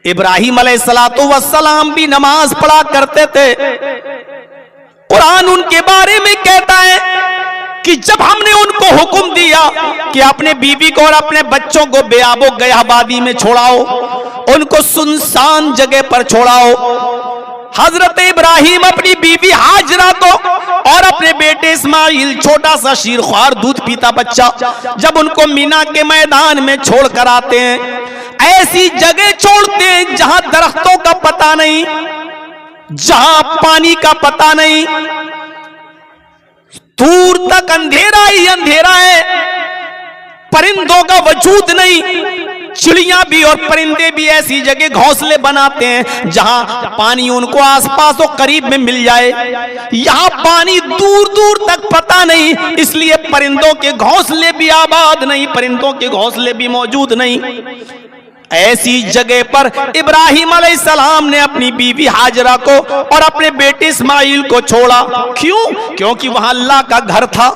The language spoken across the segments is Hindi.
इब्राहिम अलैहिस्सलातु वस्सलाम भी नमाज पढ़ा करते थे। कुरान उनके बारे में कहता है कि जब हमने उनको हुक्म दिया कि अपने बीवी को और अपने बच्चों को बेआबो गयाबादी में छोड़ाओ, उनको सुनसान जगह पर छोड़ाओ। हजरत इब्राहिम अपनी बीवी हाजरा को और अपने बेटे इस्माइल, छोटा सा शीरख्वार दूध पीता बच्चा, जब उनको मीना के मैदान में छोड़ कर आते हैं, ऐसी जगह छोड़ते हैं जहां दरख्तों का पता नहीं, जहां पानी का पता नहीं, दूर तक अंधेरा ही अंधेरा है, परिंदों का वजूद नहीं। चिड़ियां भी और परिंदे भी ऐसी जगह घोंसले बनाते हैं जहां पानी उनको आसपास और करीब में मिल जाए। यहां पानी दूर दूर तक पता नहीं, इसलिए परिंदों के घोंसले भी आबाद नहीं, परिंदों के घोंसले भी मौजूद नहीं। ऐसी जगह पर इब्राहिम अलैहिस्सलाम ने अपनी बीवी हाजरा को और अपने बेटे इस्माइल को छोड़ा। क्यों? क्योंकि वहां अल्लाह का घर था,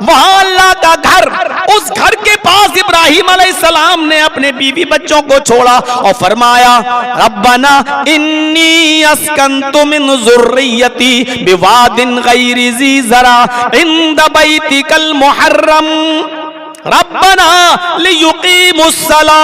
वहां अल्लाह का घर, उस घर के पास इब्राहिम अलैहिस्सलाम ने अपने बीवी बच्चों को छोड़ा और फरमाया, रब्बना इन्नी अस्कंतु मिन ज़ुर्रियती बिवादिन गैरि ज़ी ज़रा इंद बैतिकल मुहर्रम रब्बना लियुकीमुस्सलाह।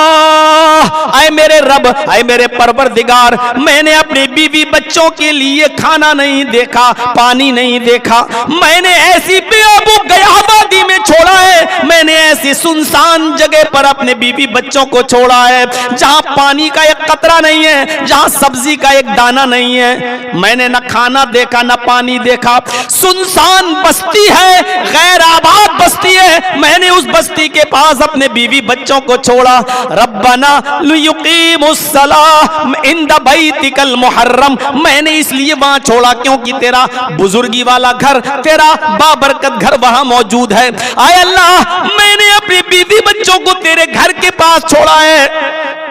आए मेरे रब, आए मेरे परवरदिगार, मैंने अपने बीवी बच्चों के लिए खाना नहीं देखा, पानी नहीं देखा, मैंने ऐसी बेआबू गयाबादी में छोड़ा है, मैंने ऐसी सुनसान जगह पर अपने बीवी बच्चों को छोड़ा है जहां पानी का एक कतरा नहीं है, जहां सब्जी का एक दाना नहीं है। मैंने न खाना देखा न पानी देखा, सुनसान बस्ती है, गैर आबाद बस्ती है, मैंने उस बस्ती के पास अपने बीवी बच्चों को छोड़ा। रब्बना लियुकीमुस्सलाह इंद बैतिकल मुहर्रम, मैंने इसलिए वहां छोड़ा क्योंकि तेरा बुजुर्गी वाला घर, तेरा बाबरकत घर वहां मौजूद है। आय अल्लाह, मैंने अपनी बीवी बच्चों को तेरे घर के पास छोड़ा है,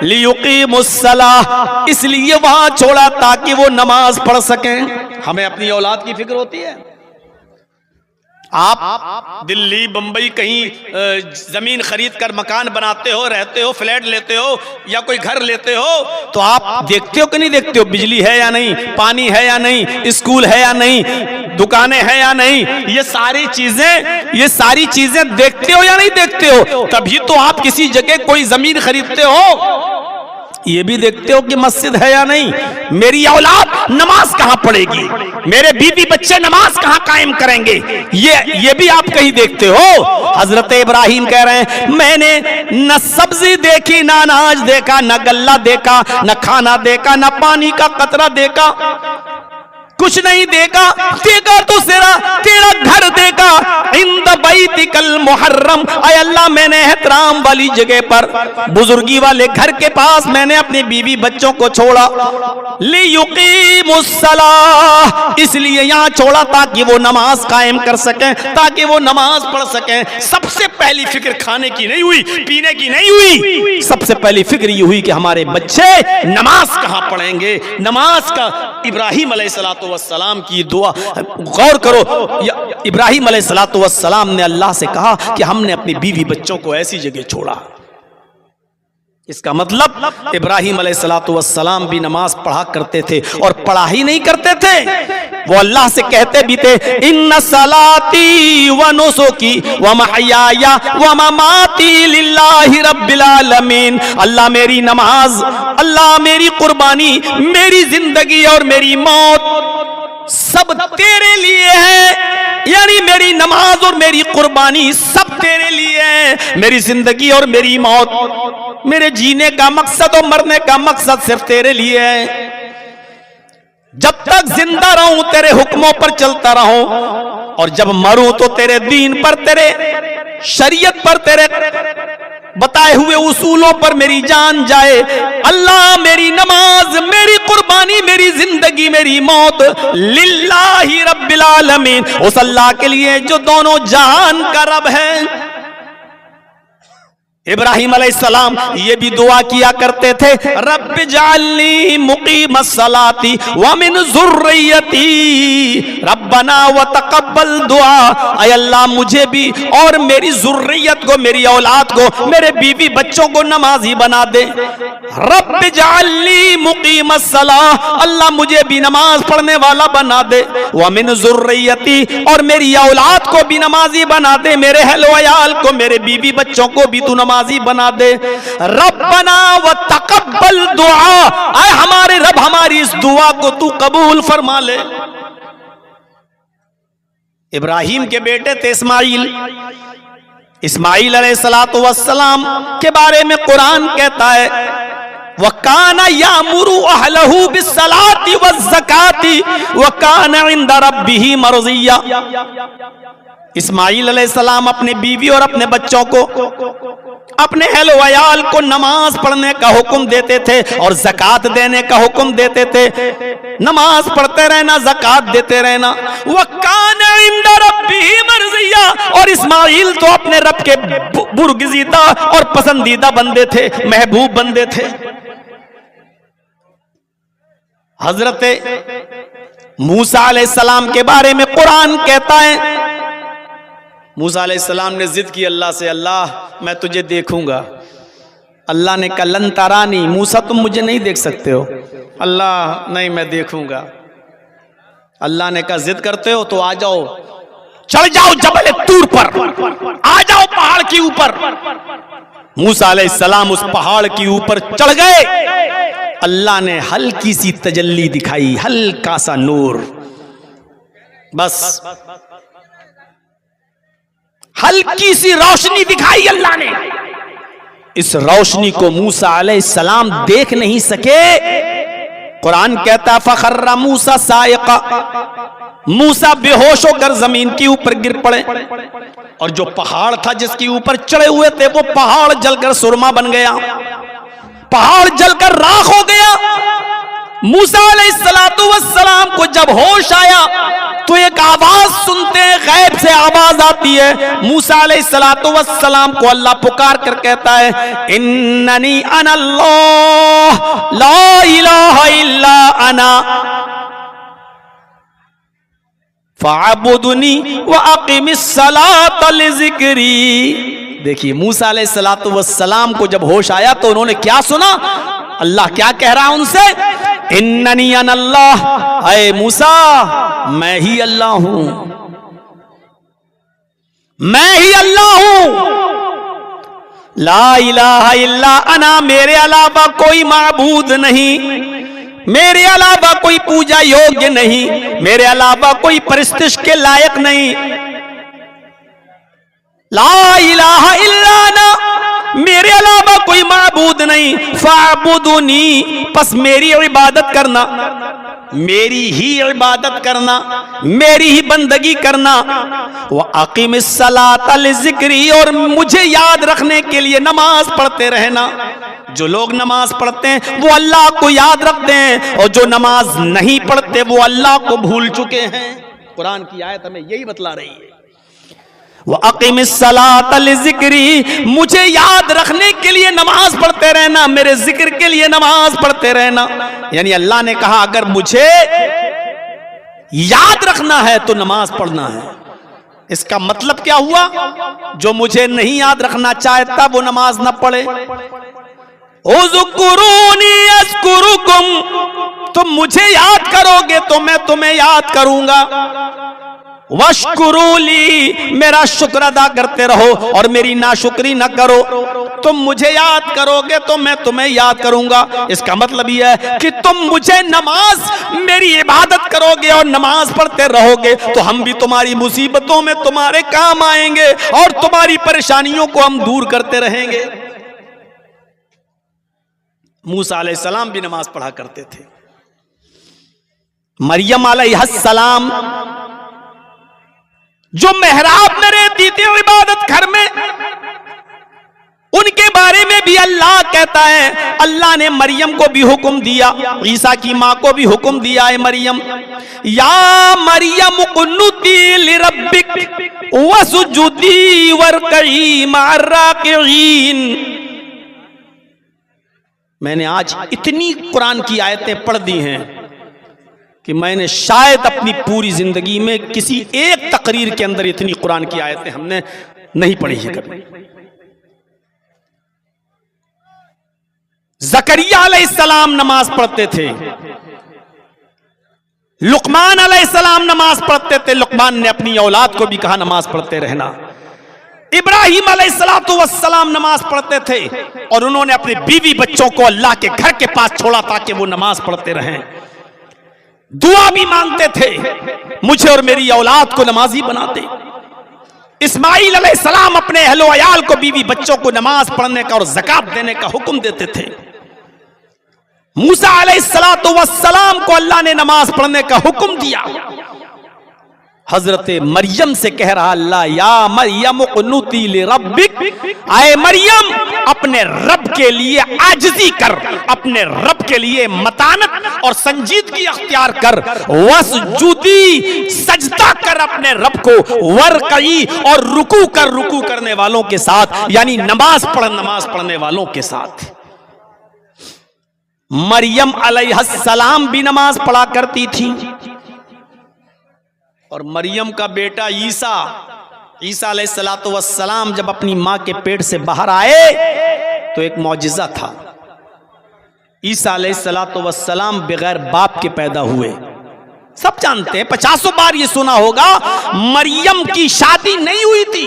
लियुकीमुस्सलाह, इसलिए वहां छोड़ा ताकि वो नमाज पढ़ सकें। हमें अपनी औलाद की फिक्र होती है। आप दिल्ली बंबई कहीं जमीन खरीद कर मकान बनाते हो, रहते हो, फ्लैट लेते हो या कोई घर लेते हो, तो आप देखते हो कि नहीं देखते हो बिजली है या नहीं, पानी है या नहीं, स्कूल है या नहीं, दुकानें हैं या नहीं, ये सारी चीजें देखते हो या नहीं देखते हो? तभी तो आप किसी जगह कोई जमीन खरीदते हो। ये भी देखते हो कि मस्जिद है या नहीं, मेरी औलाद नमाज कहां पढ़ेगी, मेरे बीवी बच्चे नमाज कहां कायम करेंगे, ये भी आप कहीं देखते हो। हजरत इब्राहिम कह रहे हैं, मैंने न सब्जी देखी, न अनाज देखा, न गल्ला देखा, न खाना देखा, न पानी का कतरा देखा, कुछ नहीं देखा। देखा तो तेरा घर देखा, इंद बैतिकल मुहर्रम। आय अल्लाह, मैंने एहतराम वाली जगह पर, बुजुर्गी वाले घर के पास मैंने अपने बीवी बच्चों को छोड़ा। लियुकीमुस्सलाह, इसलिए यहां छोड़ा ताकि वो नमाज कायम कर सकें, ताकि वो नमाज पढ़ सकें। सबसे पहली फिक्र खाने की नहीं हुई, पीने की नहीं हुई, सबसे पहली फिक्र ये हुई कि हमारे बच्चे नमाज कहां पढ़ेंगे। नमाज का इब्राहिम अलैहिस्सलातु वस्सलाम की दुआ, गौर करो, इब्राहिम अलैहिस्सलातु वस्सलाम ने अल्लाह से कहा कि हमने अपनी बीवी बच्चों को ऐसी जगह छोड़ा। इसका मतलब इब्राहिम अलैहिस्सलातु वस्सलाम भी नमाज पढ़ा करते थे और पढ़ा ही नहीं करते थे, वो अल्लाह से कहते भी थे, इन्ना सलाती व नुसुकी व महयाया व ममाती लिल्लाहि रब्बिल आलमीन। अल्लाह मेरी नमाज, अल्लाह मेरी कुर्बानी, मेरी जिंदगी और मेरी मौत सब तेरे लिए है। यानी मेरी नमाज और मेरी कुर्बानी सब तेरे लिए है, मेरी जिंदगी और मेरी मौत, मेरे जीने का मकसद और मरने का मकसद सिर्फ तेरे लिए है। जब तक जिंदा रहूं तेरे हुक्मों पर चलता रहूं, और जब मरूं तो तेरे दीन पर, तेरे शरीयत पर, तेरे बताए हुए उसूलों पर मेरी जान जाए। अल्लाह मेरी नमाज, मेरी कुर्बानी, मेरी जिंदगी, मेरी मौत लिल्लाहि रब्बिल आलमीन, उस अल्लाह के लिए जो दोनों जहान का रब है। इब्राहिम अलैहिस्सलाम ये भी दुआ किया करते थे, रब्ब जालनी मुकीमस्सलाती व मिन ज़ुर्रियती रब्बना व तक़ब्बल दुआ। ऐ अल्लाह मुझे भी और मेरी ज़ुर्रियत को, मेरी औलाद को, मेरे बीवी बच्चों को नमाजी बना दे। रब्ब जालनी मुकीमस्सलाह, अल्लाह मुझे भी नमाज पढ़ने वाला बना दे। व मिन ज़ुर्रियती, और मेरी औलाद को भी नमाजी बना दे, मेरे अहल वयाल को, मेरे बीवी बच्चों को भी तू नमाजी बना दे। रब्बना व तक़ब्बल दुआ, ऐ हमारे रब हमारी इस दुआ को तू कबूल फरमा ले। इब्राहिम के बेटे थे इस्माइल अलैहिस्सलातु वस्सलाम के बारे में कुरान कहता है, वकाना यामुरु अहलहु बिस्सलाति वज़्ज़काति वकाना इंदा रब्बिही मर्ज़िया। इस्माइल अलैहिस्सलाम अपने बीवी और अपने बच्चों को, अपने अहल वयाल को नमाज पढ़ने का हुक्म देते थे और ज़कात देने का हुक्म देते थे। नमाज पढ़ते रहना, ज़कात देते रहना। वकाना इंदा रब्बिही मर्ज़िया, और इस्माइल तो अपने रब के बुरगज़ीदा और पसंदीदा बंदे थे, महबूब बंदे थे। हजरत मूसा अलैहिस्सलाम के बारे में कुरान कहता है, मूसा अलैहिस्सलाम ने जिद की अल्लाह से, अल्लाह मैं तुझे देखूंगा। अल्लाह ने कहा लन तरानी, मूसा तुम मुझे नहीं देख सकते हो। अल्लाह नहीं मैं देखूंगा। अल्लाह ने कहा जिद करते हो तो आ जाओ, चढ़ जाओ जबल तूर पर, आ जाओ पहाड़ के ऊपर। मूसा अलैहिस्सलाम उस पहाड़ के ऊपर चढ़ गए। अल्लाह ने हल्की सी तजल्ली दिखाई, हल्का सा नूर, बस हल्की सी रोशनी दिखाई अल्लाह ने। इस रोशनी को मूसा अलैहिस्सलाम देख नहीं सके। कुरान कहता फखर्रा मूसा साइका, मूसा बेहोश होकर जमीन के ऊपर गिर पड़े, और जो पहाड़ था जिसके ऊपर चढ़े हुए थे वो पहाड़ जलकर सुरमा बन गया, पहाड़ जलकर राख हो गया। मूसा अलैहिस्सलातु वस्सलाम को जब होश आया तो एक आवाज सुनते हैं, गैब से आवाज आती है। मूसा अलैहिस्सलातु वस्सलाम को अल्लाह पुकार कर कहता है, इन्ननी अनल्लाह ला इलाहा इल्ला अना फअबुदनी व अक़िमिस सलात लिज़िक्री। देखिए मूसा अलैहिस्सलातु वस्सलाम को जब होश आया तो उन्होंने क्या सुना, अल्लाह क्या कह रहा है उनसे, इन्ननी अनल्लाह, ऐ मूसा मैं ही अल्लाह हूं, मैं ही अल्लाह हूं। ला इलाहा इल्ला अना, मेरे अलावा कोई माबूद नहीं, मेरे अलावा कोई पूजा योग्य नहीं, मेरे अलावा कोई परिस्तिश के लायक नहीं। ला इलाहा इल्ला अना, मेरे अलावा कोई माबूद नहीं। फाबुदुनी, बस मेरी इबादत करना, मेरी ही इबादत करना, मेरी ही बंदगी करना। व अक़िमिस सलात लिज़िक्री, और मुझे याद रखने के लिए नमाज पढ़ते रहना। जो लोग नमाज पढ़ते हैं वो अल्लाह को याद रखते हैं, और जो नमाज नहीं पढ़ते वो अल्लाह को भूल चुके हैं। कुरान की आयत हमें यही बतला रही है, वो अक़िमिस सलात लिज़िक्री, मुझे याद रखने के लिए नमाज पढ़ते रहना, मेरे जिक्र के लिए नमाज पढ़ते रहना। यानी अल्लाह ने कहा अगर मुझे याद रखना है तो नमाज पढ़ना है। इसका मतलब क्या हुआ, जो मुझे नहीं याद रखना चाहता वो नमाज न पढ़े। उज़्कुरूनी अज़्कुरुकुम, तुम मुझे याद करोगे तो मैं तुम्हें याद करूंगा। वश्कुरूली, मेरा शुक्र अदा करते रहो और मेरी नाशुक्री न करो। तुम मुझे याद करोगे तो मैं तुम्हें याद करूंगा। इसका मतलब यह है कि तुम मुझे नमाज, मेरी इबादत करोगे और नमाज पढ़ते रहोगे तो हम भी तुम्हारी मुसीबतों में तुम्हारे काम आएंगे और तुम्हारी परेशानियों को हम दूर करते रहेंगे। मूसा अलैहिस्सलाम भी नमाज पढ़ा करते थे। मरियम अलैहिस्सलाम जो मेहराब में रहती थी इबादत घर में, उनके बारे में भी अल्लाह कहता है, अल्लाह ने मरियम को भी हुक्म दिया, ईसा की मां को भी हुक्म दिया है, मरियम या मरियम कुनुती लिरब्बिक वसजुदी वरकई मअर राकिईन। मैंने आज इतनी कुरान की आयतें पढ़ दी हैं कि मैंने शायद अपनी पूरी जिंदगी में किसी एक तकरीर के अंदर इतनी कुरान की आयतें हमने नहीं पढ़ी है कभी। ज़करिया अलैहिस्सलाम नमाज पढ़ते थे, लुकमान अलैहिस्सलाम नमाज पढ़ते थे, लुकमान ने अपनी औलाद को भी कहा नमाज पढ़ते रहना। इब्राहिम अलैहिस्सलाम नमाज पढ़ते थे और उन्होंने अपने बीवी बच्चों को अल्लाह के घर के पास छोड़ा ताकि वो नमाज पढ़ते रहें। दुआ भी मांगते थे, मुझे और मेरी औलाद को नमाजी बना दे। इस्माइल अलैहिस्सलाम अपने अहलो अयाल को, बीवी बच्चों को नमाज पढ़ने का और ज़कात देने का हुक्म देते थे। मूसा अलैहिस्सलाम को अल्लाह ने नमाज पढ़ने का हुक्म दिया। हजरत मरियम से कह रहा अल्लाह, या मरियम कुनुती लिरब्बिक, आए मरियम अपने रब के लिए आजिज़ी कर, अपने रब के लिए मतानत और संजीदगी अख्तियार कर, वसजुदी सजदा कर अपने रब को, वरकई और रुकू कर, रुकू करने वालों के साथ, यानी नमाज पढ़ने वालों के साथ। मरियम अलैहिस्सलाम भी नमाज पढ़ा करती थी और मरियम का बेटा ईसा अलैहिस्सलाम जब अपनी मां के पेट से बाहर आए तो एक मौजिज़ा था। ईसा अलैहिस्सलाम बगैर बाप के पैदा हुए। सब जानते हैं, 50 बार ये सुना होगा, मरियम की शादी नहीं हुई थी।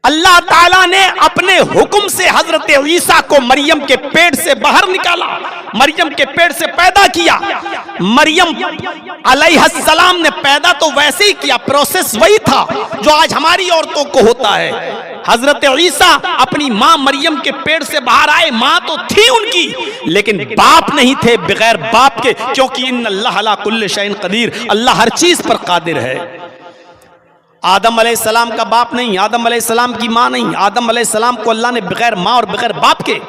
अल्लाह ताला ने अपने हुक्म से हजरत ईसा को मरियम के पेट से बाहर निकाला, मरियम के पेट से पैदा किया। मरियम अलैहिस्सलाम ने पैदा तो वैसे ही किया, प्रोसेस वही था जो आज हमारी औरतों को होता है। हजरत ईसा अपनी मां मरियम के पेट से बाहर आए, मां तो थी उनकी लेकिन बाप नहीं थे, बगैर बाप के, क्योंकि इन्नल्लाह अला कुल्लि शैइन कदीर, अल्लाह हर चीज पर कादिर है। आदम अलैहिस्सलाम का बाप नहीं, आदम अलैहिस्सलाम की मां नहीं, आदम अलैहिस्सलाम को अल्लाह ने बगैर मां और बगैर बाप के।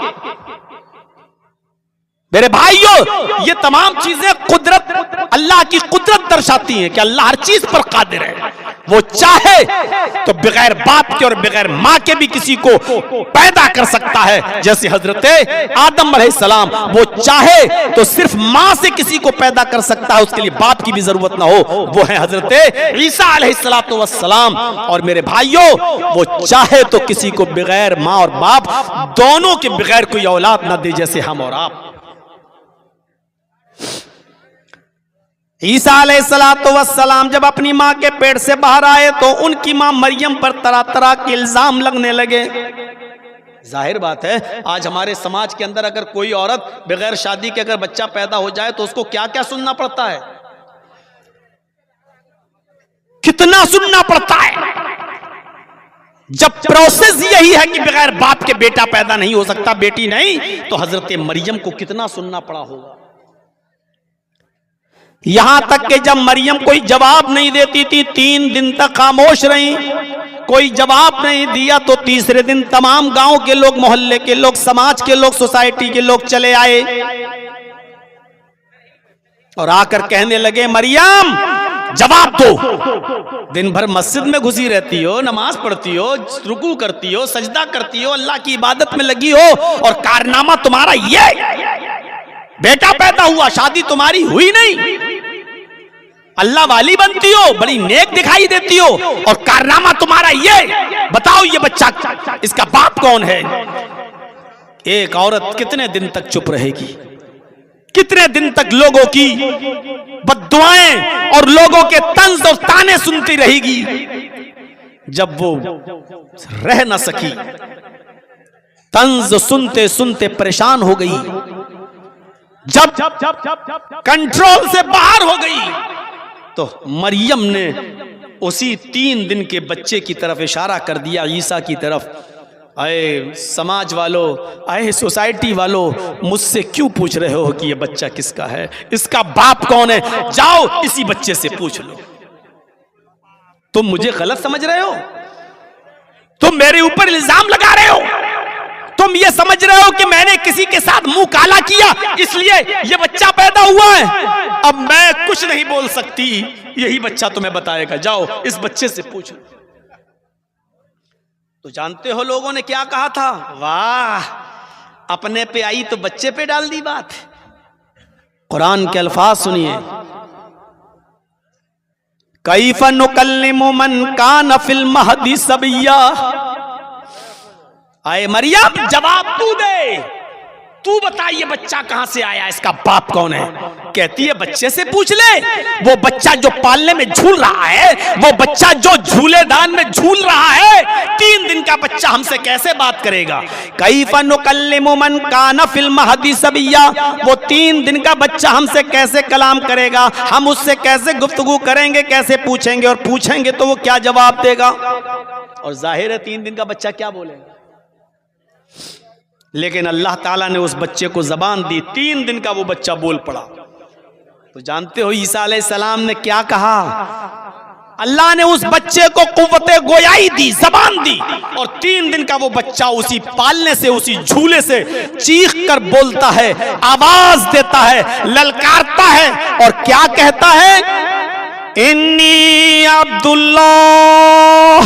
मेरे भाइयों, ये तमाम चीजें कुदरत, अल्लाह की कुदरत दर्शाती हैं कि अल्लाह हर चीज पर कादिर है। वो चाहे तो बगैर बाप के और बगैर मां के भी किसी को पैदा कर सकता है, जैसे हजरत आदम अलैहिस्सलाम, वो चाहे तो सिर्फ मां से किसी को पैदा कर सकता है, उसके लिए बाप की भी जरूरत ना हो, वो है हजरत ईसा अलैहिस्सलाम। और मेरे भाइयों, वो चाहे तो किसी को बगैर मां और बाप दोनों के बगैर कोई औलाद ना दे, जैसे हम और आप। ईसा अलैहिस्सलाम जब अपनी मां के पेट से बाहर आए तो उनकी मां मरियम पर तरह तरह के इल्जाम लगने लगे। जाहिर बात है, आज हमारे समाज के अंदर अगर कोई औरत बगैर शादी के अगर बच्चा पैदा हो जाए तो उसको क्या क्या सुनना पड़ता है, कितना सुनना पड़ता है। जब प्रोसेस यही है कि बगैर बाप के बेटा पैदा नहीं हो सकता, बेटी नहीं, तो हजरत मरियम को कितना सुनना पड़ा होगा। यहां तक कि जब मरियम कोई जवाब नहीं देती थी, 3 दिन तक खामोश रही, कोई जवाब नहीं दिया तो तीसरे दिन तमाम गांव के लोग, मोहल्ले के लोग, समाज के लोग, सोसाइटी के लोग चले आए और आकर कहने लगे, मरियम जवाब दो। दिन भर मस्जिद में घुसी रहती हो, नमाज पढ़ती हो, रुकू करती हो, सजदा करती हो, अल्लाह की इबादत में लगी हो, और कारनामा तुम्हारा ये, बेटा पैदा हुआ, शादी तुम्हारी हुई नहीं, अल्लाह वाली बनती हो, बड़ी नेक दिखाई देती हो, और कारनामा तुम्हारा ये, बताओ ये बच्चा, इसका बाप कौन है। एक औरत कितने दिन तक चुप रहेगी, कितने दिन तक लोगों की बद्दुआएं और लोगों के तंज और ताने सुनती रहेगी। जब वो रह न सकी, तंज सुनते सुनते परेशान हो गई, जब कंट्रोल से बाहर हो गई, तो मरियम ने उसी 3 दिन के बच्चे की तरफ इशारा कर दिया, ईसा की तरफ। आए समाज वालों, आए सोसाइटी वालों, मुझसे क्यों पूछ रहे हो कि ये बच्चा किसका है, इसका बाप कौन है, जाओ इसी बच्चे से पूछ लो। तुम मुझे गलत समझ रहे हो, तुम मेरे ऊपर इल्जाम लगा रहे हो, तुम ये समझ रहे हो कि मैंने किसी के साथ मुंह काला किया इसलिए ये बच्चा पैदा हुआ है। अब मैं कुछ नहीं बोल सकती, यही बच्चा तुम्हें बताएगा, जाओ इस बच्चे से पूछो। तो जानते हो लोगों ने क्या कहा था? वाह, अपने पे आई तो बच्चे पे डाल दी बात। कुरान के अल्फाज सुनिए, कैफ़ नुकल्लिमु मन कान फिल महदी सबिय्या। आए मरियम, जवाब तू दे, तू बता ये बच्चा कहां से आया, इसका बाप कौन है? कहती है बच्चे से पूछ ले। वो बच्चा जो पालने में झूल रहा है, वो बच्चा जो झूलेदान में झूल रहा है, 3 दिन का बच्चा हमसे कैसे बात करेगा? कैफ़ नुकल्लिमु मन कान फिल महदी सबिय्या, वो 3 दिन का बच्चा हमसे कैसे कलाम करेगा? हम उससे कैसे गुफ्तगू करेंगे, कैसे पूछेंगे, और पूछेंगे तो वो क्या जवाब देगा? और जाहिर है 3 दिन का बच्चा क्या बोलेगा। लेकिन अल्लाह ताला ने उस बच्चे को जबान दी, 3 दिन का वो बच्चा बोल पड़ा। तो जानते हो ईसा अलैहिस्सलाम ने क्या कहा? अल्लाह ने उस बच्चे को कुव्वते गोयाई दी, जबान दी, और 3 दिन का वो बच्चा उसी पालने से, उसी झूले से चीख कर बोलता है, आवाज देता है, ललकारता है, और क्या कहता है? इन्नी अब्दुल्लाह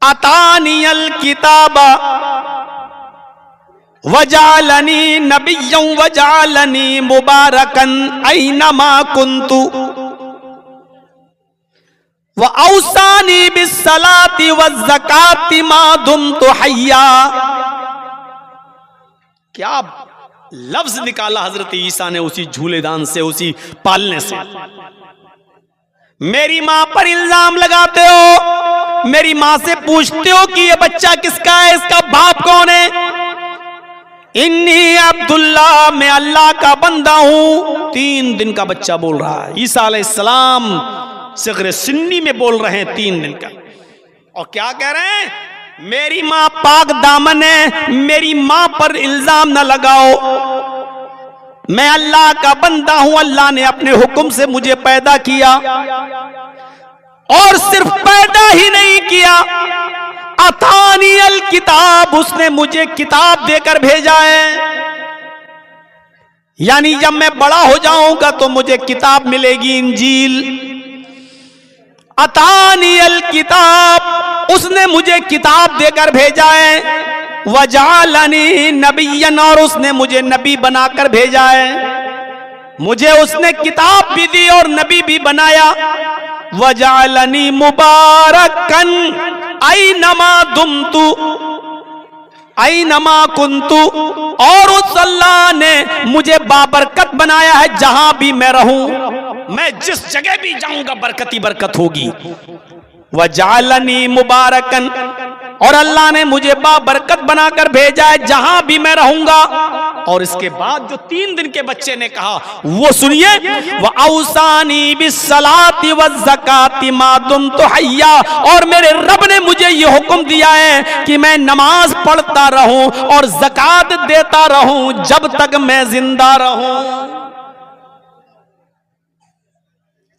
अतानियल किताबा वजालनी नबिय्यं वजालनी मुबारकन ऐनमा कुन्तु व औसानी बिस्सलाति वज़्ज़काति मा दुम्तु हय्या। क्या लफ्ज निकाला हजरत ईसा ने उसी झूलेदान से, उसी पालने से। मेरी मां पर इल्जाम लगाते हो, मेरी मां से पूछते हो कि ये बच्चा किसका है, इसका बाप कौन है? इन्नी अब्दुल्ला, मैं अल्लाह का बंदा हूं। 3 दिन का बच्चा बोल रहा है। ईसा अलैहिस्सलाम सिगरे सिन्नी में बोल रहे हैं 3 दिन का। और क्या कह रहे हैं? मेरी मां पाक दामन है, मेरी मां पर इल्जाम न लगाओ। मैं अल्लाह का बंदा हूं, अल्लाह ने अपने हुक्म से मुझे पैदा किया, और सिर्फ पैदा ही नहीं किया, अतानियल किताब, उसने मुझे किताब देकर भेजा है। यानी जब मैं बड़ा हो जाऊंगा तो मुझे किताब मिलेगी, इंजील। अतानियल किताब, उसने मुझे किताब देकर भेजा है। वजालनी नबिय्यन, और उसने मुझे नबी बनाकर भेजा है। मुझे उसने किताब भी दी और नबी भी बनाया। वजालनी मुबारकन ऐनमा दुम्तु ऐनमा कुन्तु, और उस अल्लाह ने मुझे बाबरकत बनाया है, जहां भी मैं रहूं, मैं जिस जगह भी जाऊंगा बरकत ही बरकत होगी। वजालनी मुबारकन, और अल्लाह ने मुझे बाबरकत बनाकर भेजा है जहां भी मैं रहूंगा। और इसके बाद जो 3 दिन के बच्चे ने कहा वो सुनिए, व औसानी बिस्सलाति वज़्ज़काति मा दुम्तु हय्या, और मेरे रब ने मुझे ये हुक्म दिया है कि मैं नमाज पढ़ता रहूं और ज़कात देता रहूं जब तक मैं जिंदा रहूं।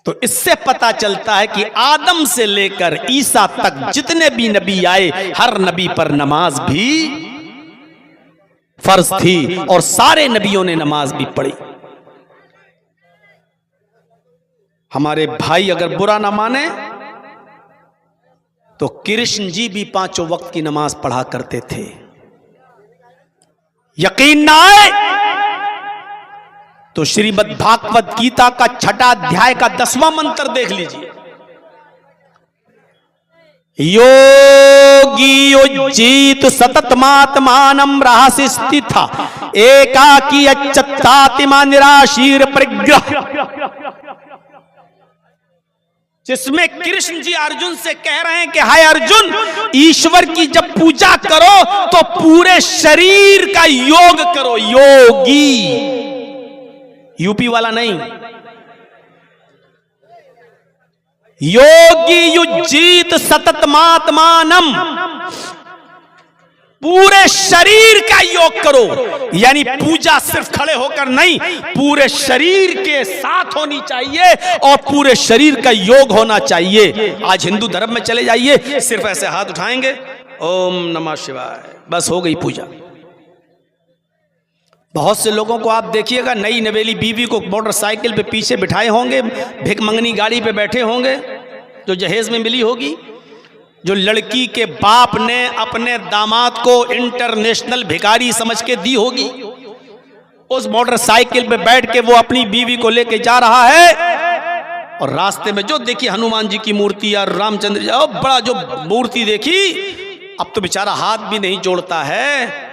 तो इससे पता चलता है कि आदम से लेकर ईसा तक जितने भी नबी आए, हर नबी पर नमाज भी फर्ज थी, और सारे नबियों ने नमाज भी पढ़ी। हमारे भाई अगर बुरा ना माने तो कृष्ण जी भी 5 वक्त की नमाज पढ़ा करते थे। यकीन ना आए तो श्रीमद् भागवत गीता का 6वां अध्याय का 10वां मंत्र देख लीजिए। योगी उज्जीत सततमात्मानं रहस्य स्थिता एकाकी अच्युतात्मा निराशीर परिग्रह, जिसमें कृष्ण जी अर्जुन से कह रहे हैं कि हाय अर्जुन, ईश्वर की जब पूजा करो तो पूरे शरीर का योग करो। योगी यूपी वाला नहीं, योगी युज्जीत सततमात्मानम, पूरे शरीर का योग करो, यानी पूजा सिर्फ खड़े होकर नहीं, पूरे शरीर के साथ होनी चाहिए और पूरे शरीर का योग होना चाहिए। आज हिंदू धर्म में चले जाइए, सिर्फ ऐसे हाथ उठाएंगे, ओम नमः शिवाय, बस हो गई पूजा। बहुत से लोगों को आप देखिएगा, नई नवेली बीवी को मोटरसाइकिल पे पीछे बिठाए होंगे, भिख मंगनी गाड़ी पे बैठे होंगे जो जहेज में मिली होगी। जो लड़की के बाप ने अपने दामाद को इंटरनेशनल भिखारी समझ के दी होगी, उस मोटरसाइकिल पे बैठ के वो अपनी बीवी को लेके जा रहा है और रास्ते में जो देखी हनुमान जी की मूर्ति या रामचंद्र जी, बड़ा जो मूर्ति देखी, अब तो बेचारा हाथ भी नहीं जोड़ता है,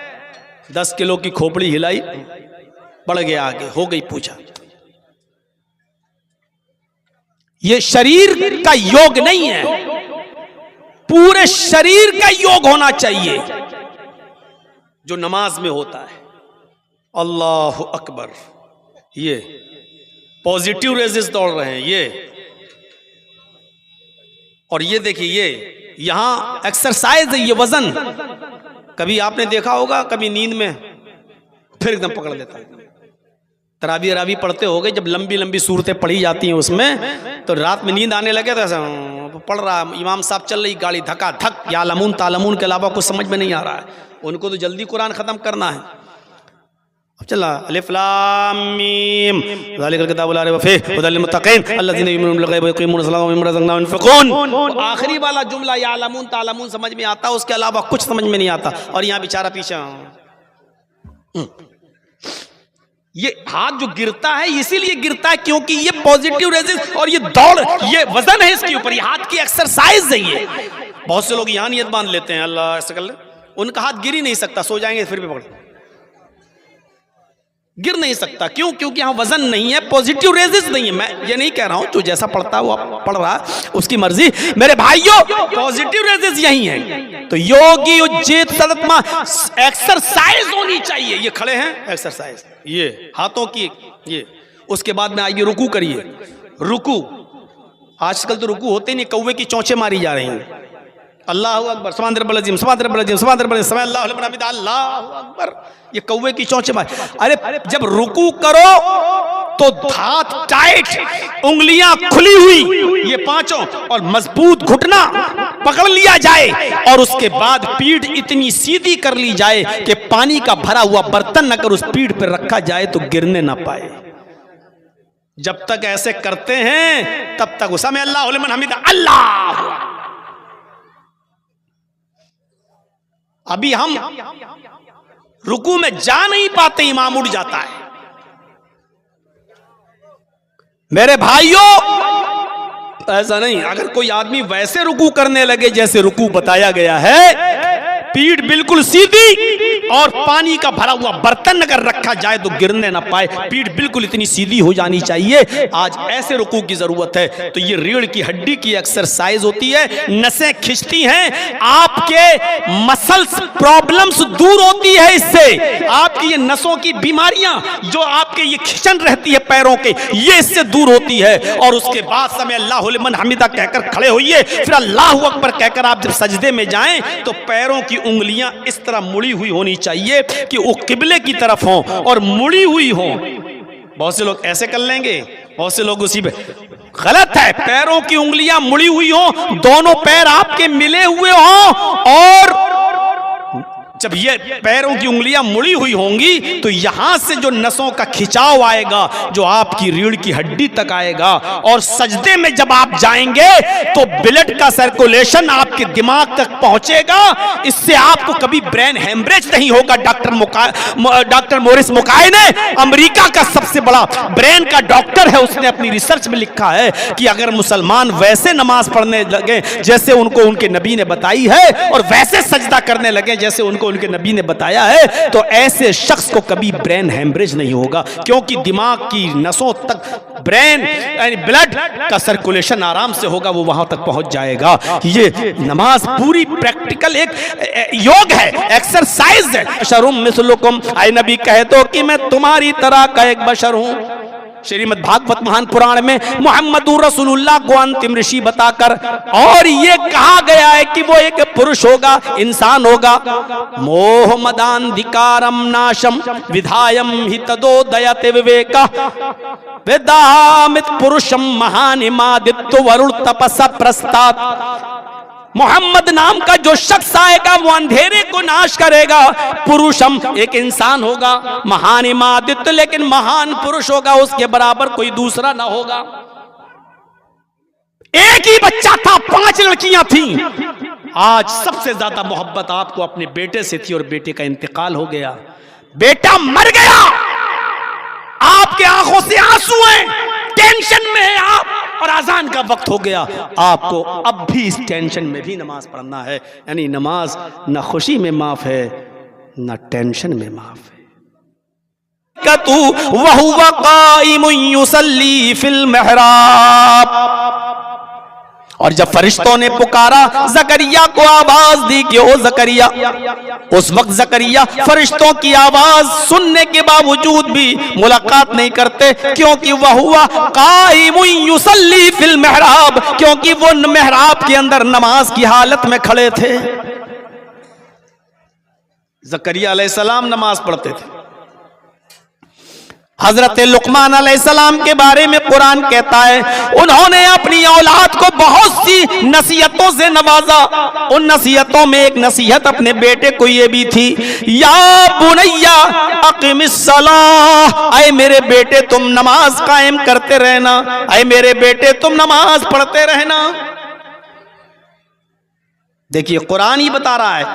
10 किलो की खोपड़ी हिलाई, बढ़ गया आगे, हो गई पूजा। ये शरीर का योग नहीं है, पूरे शरीर का योग होना चाहिए जो नमाज में होता है। अल्लाह अकबर, ये पॉजिटिव रेजेस दौड़ रहे हैं ये, और ये देखिए ये यहां एक्सरसाइज है, ये वजन कभी आपने देखा होगा, कभी नींद में फिर एकदम पकड़ लेता है। तरावी अरावी पढ़ते हो गए, जब लंबी लंबी सूरतें पढ़ी जाती हैं उसमें, तो रात में नींद आने लगे तो ऐसा पढ़ रहा, इमाम साहब चल रही गाड़ी धक्का धक, या लमून तालमून के अलावा कुछ समझ में नहीं आ रहा है, उनको तो जल्दी कुरान खत्म करना है। अब चला अलिफ लाम मीम ज़ालिकल किताबु ला रैब फीह हुदल लिलमुत्तक़ीन अल्लज़ीना युमिनूना बिल ग़ैबि व युक़ीमूना अस्सलाता व मिम्मा रज़क़नाहुम युनफ़िक़ून। आखिरी वाला जुमला या लमून तालमून समझ में आता, उसके अलावा कुछ समझ में नहीं आता, और यहाँ बेचारा पीछे। ये हाथ जो गिरता है इसीलिए गिरता है क्योंकि ये पॉजिटिव रेजिस और ये दौड़, ये वजन है इसके ऊपर, ये हाथ की एक्सरसाइज है ये। बहुत से लोग यहाँ नियत बांध लेते हैं, अल्लाह ऐसा कर ले, उनका हाथ गिर ही नहीं सकता, सो जाएंगे फिर भी पकड़, गिर नहीं सकता। क्यों? क्योंकि यहाँ वजन नहीं है, पॉजिटिव रेजिस नहीं है। मैं ये नहीं कह रहा हूं जो जैसा पढ़ता है वो पढ़ रहा है, उसकी मर्जी। मेरे भाइयों, पॉजिटिव रेजिस यही है। तो योगी उज्जित सदत्मा एक्सरसाइज होनी चाहिए। ये खड़े हैं, एक्सरसाइज, ये हाथों की, ये उसके बाद में आइए रुकू करिए। रुकू, आजकल तो रुकू होते नहीं, कौवे की चोंचे मारी जा रही हैं। अल्लाहु अकबर, सुभान रब्बिल अज़ीम, सुभान रब्बिल अज़ीम, सुभान रब्बिल अज़ीम, अल्लाहु लिमन हमिदा, अल्लाहु अकबर। ये कौवे की चोंचे मार। अरे जब रुकू करो तो हाथ टाइट, उंगलियां खुली हुई, ये पांचों, और मजबूत घुटना पकड़ लिया जाए, और उसके बाद पीठ इतनी सीधी कर ली जाए कि पानी का भरा हुआ बर्तन अगर उस पीठ पर रखा जाए तो गिरने ना पाए। जब तक ऐसे करते हैं तब तक उसमें अल्लाहु लिमन हमिदा, अल्लाह। अभी हम रुकू में जा नहीं पाते, इमाम उठ जाता है। मेरे भाइयों, ऐसा नहीं, अगर कोई आदमी वैसे रुकू करने लगे जैसे रुकू बताया गया है, पीठ बिल्कुल सीधी और पानी का भरा हुआ बर्तन अगर रखा जाए तो गिरने ना पाए, पीठ बिल्कुल इतनी सीधी हो जानी चाहिए। आज ऐसे रुकू की जरूरत है। तो ये रीढ़ की हड्डी की एक्सरसाइज होती है, नसें खिंचती हैं, आपके मसल्स प्रॉब्लम्स दूर होती है इससे। आपकी ये नसों की बीमारियां जो आपके ये खिंचन रहती है पैरों के, ये इससे दूर होती है। और उसके बाद समय अल्लाहु लिमन हमिदा कहकर खड़े होइए, फिर अल्लाहु अकबर कहकर आप जब सजदे में जाएं तो पैरों की उंगलियां इस तरह मुड़ी हुई होनी चाहिए कि वो किबले की तरफ हों और मुड़ी हुई हों। बहुत से लोग ऐसे कर लेंगे, बहुत से लोग उसी पे, गलत है। पैरों की उंगलियां मुड़ी हुई हों, दोनों पैर आपके मिले हुए हों, और जब ये पैरों की उंगलियां मुड़ी हुई होंगी तो यहां से जो नसों का खिंचाव आएगा जो आपकी रीढ़ की हड्डी तक आएगा, और सजदे में जब आप जाएंगे तो ब्लड का सर्कुलेशन आपके दिमाग तक पहुंचेगा। इससे आपको कभी ब्रेन हेमरेज नहीं होगा। डॉक्टर मोरिस मुकाई ने, अमेरिका का सबसे बड़ा ब्रेन का डॉक्टर है, उसने अपनी रिसर्च में लिखा है कि अगर मुसलमान वैसे नमाज पढ़ने लगे जैसे उनको उनके नबी ने बताई है, और वैसे सजदा करने लगे जैसे उनको उनके नबी ने बताया है, तो ऐसे शख्स को कभी ब्रेन हेमरेज नहीं होगा, क्योंकि दिमाग की नसों तक ब्रेन यानी ब्लड का सर्कुलेशन आराम से होगा, वो वहां तक पहुंच जाएगा। ये नमाज पूरी प्रैक्टिकल एक योग है, एक्सरसाइज है। बशरुम मिस्लुकुम, आए नबी कहे तो कि मैं तुम्हारी तरह का एक बशर हूं। श्रीमद् भागवत महान पुराण में मोहम्मदुर रसूलुल्लाह को अंतिम ऋषि बताकर और ये कहा गया है कि वो एक पुरुष होगा, इंसान होगा। मोह मदांधिकारम नाशम विधायम हि तदोदयते विवेका वेदामित पुरुषम महानिमादित्य वरुण तपसा प्रस्तात्। मोहम्मद नाम का जो शख्स आएगा वो अंधेरे को नाश करेगा। पुरुषम एक इंसान होगा, महानिमादित्य लेकिन महान पुरुष होगा, उसके बराबर कोई दूसरा ना होगा। एक ही बच्चा था, 5 लड़कियां थीं। आज सबसे ज्यादा मोहब्बत आपको अपने बेटे से थी और बेटे का इंतकाल हो गया, बेटा मर गया, आपके आंखों से आंसू हैं, टेंशन में है आप, और अजान का वक्त हो गया। आपको अब भी इस टेंशन में भी नमाज पढ़ना है। यानी नमाज न खुशी में माफ है न टेंशन में माफ है। कतु वहुवा काइमुन युसल्ली फिल महराब। और जब फरिश्तों ने पुकारा जकरिया को, आवाज दी कि ओ जकरिया, उस वक्त जकरिया फरिश्तों की आवाज सुनने के बावजूद भी मुलाकात नहीं करते, क्योंकि वह हुआ काइमुन युसल्ली फिल महराब, क्योंकि वो महराब के अंदर नमाज की हालत में खड़े थे। जकरिया अलैहिस्सलाम नमाज पढ़ते थे। हजरत लुकमान अलैहिस्सलाम के बारे में कुरान कहता है उन्होंने अपनी औलाद को बहुत सी नसीहतों से नवाजा। उन नसीहतों में एक नसीहत अपने बेटे को ये भी थी, या बुनैया अक़िमिस्सलाह, ऐ मेरे बेटे तुम नमाज कायम करते रहना, ऐ मेरे बेटे तुम नमाज पढ़ते रहना। देखिए कुरान ही बता रहा है,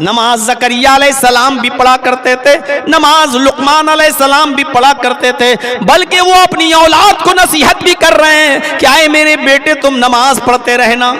नमाज जकरिया अलैहिस्सलाम भी पढ़ा करते थे, नमाज लुकमान अलैहिस्सलाम भी पढ़ा करते थे, बल्कि वो अपनी औलाद को नसीहत भी कर रहे हैं कि आए मेरे बेटे तुम नमाज पढ़ते रहना।